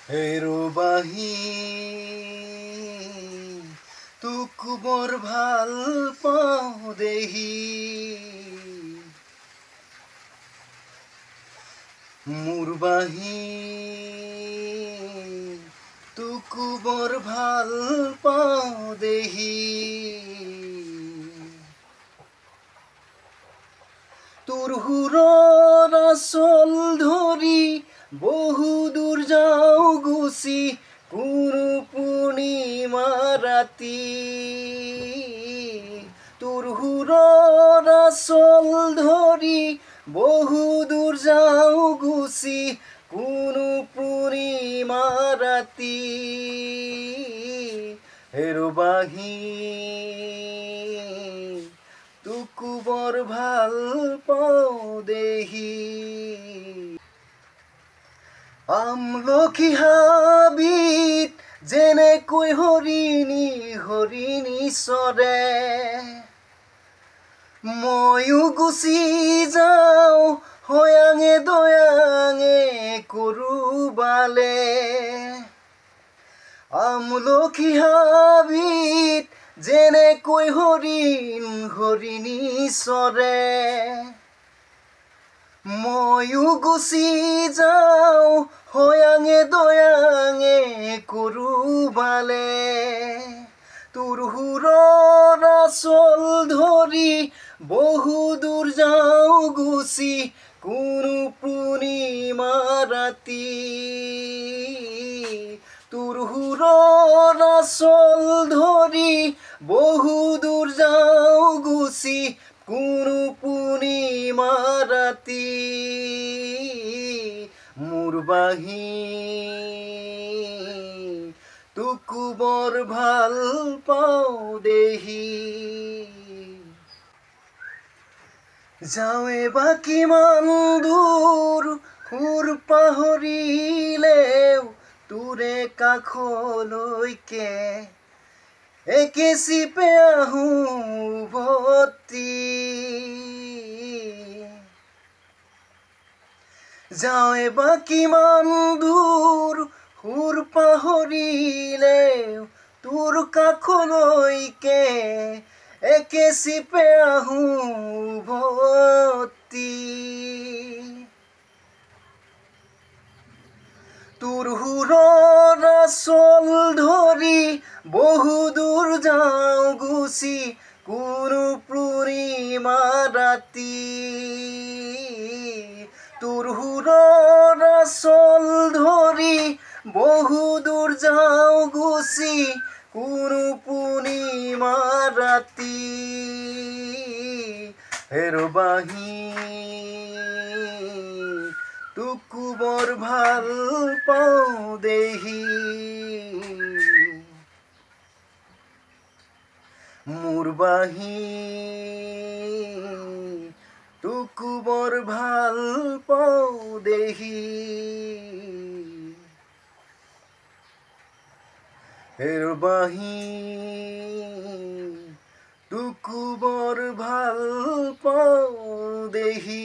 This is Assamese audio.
হেৰুবাহি তোক বৰ ভাল পাওঁ দেহি মোৰ বাহি তোক বৰ ভাল পাওঁ দেহি তোৰ সুৰৰ আচল ধৰি বহু দূৰ যাওঁ গুচি কোনো পূৰ্ণিমা ৰাতি তোৰ সুৰৰ আচল ধৰি বহু দূৰ যাওঁ গুচি কোনো পূৰ্ণিমা ৰাতি হেৰুবাহি তোক বৰ ভাল পাওঁ দেহি আমলখি হাবিত যেনেকৈ হৰিণী চৰে ময়ো গুচি যাওঁ হয়াঙে দয়াঙে কৰবালে আমলখি হাবিত যেনেকৈ হৰিণী চৰে ময়ো গুচি যাওঁ হয়াঙে দয়াঙে কৰবালে তোৰ সুৰৰ আচল ধৰি বহু দূৰ যাওঁ গুচি কোনো পূৰ্ণিমা ৰাতি তোৰ সুৰৰ আচল ধৰি বহু দূৰ যাওঁ গুচি কোনো পূৰ্ণিমা ৰাতি মোৰ বাহি তোক বৰ ভাল পাওঁ দেহি যাওঁৱে বা কিমান দূৰ সুৰ পাহৰিলেও তোৰে কাষলৈকে একে চিপে আহোঁ উভতি যাওঁৱে বা কিমান দূৰ সুৰ পাহৰিলেও তোৰ কাষলৈকে একে চিপে আহোঁ উভতি তোৰ সুৰৰ আচল ধৰি বহু দূৰ যাওঁ গুচি কোনো পূৰ্ণিমা ৰাতি তোৰ সুৰৰ আচল ধৰি বহু দূৰ যাওঁ গুচি কোনো পূৰ্ণিমা ৰাতি হেৰুবাহি তোক বৰ ভাল পাওঁ দেহি মোৰ বাহি তোক বৰ ভাল পাওঁ দেহি হেৰুবাহি তোক বৰ ভাল পাওঁ দেহি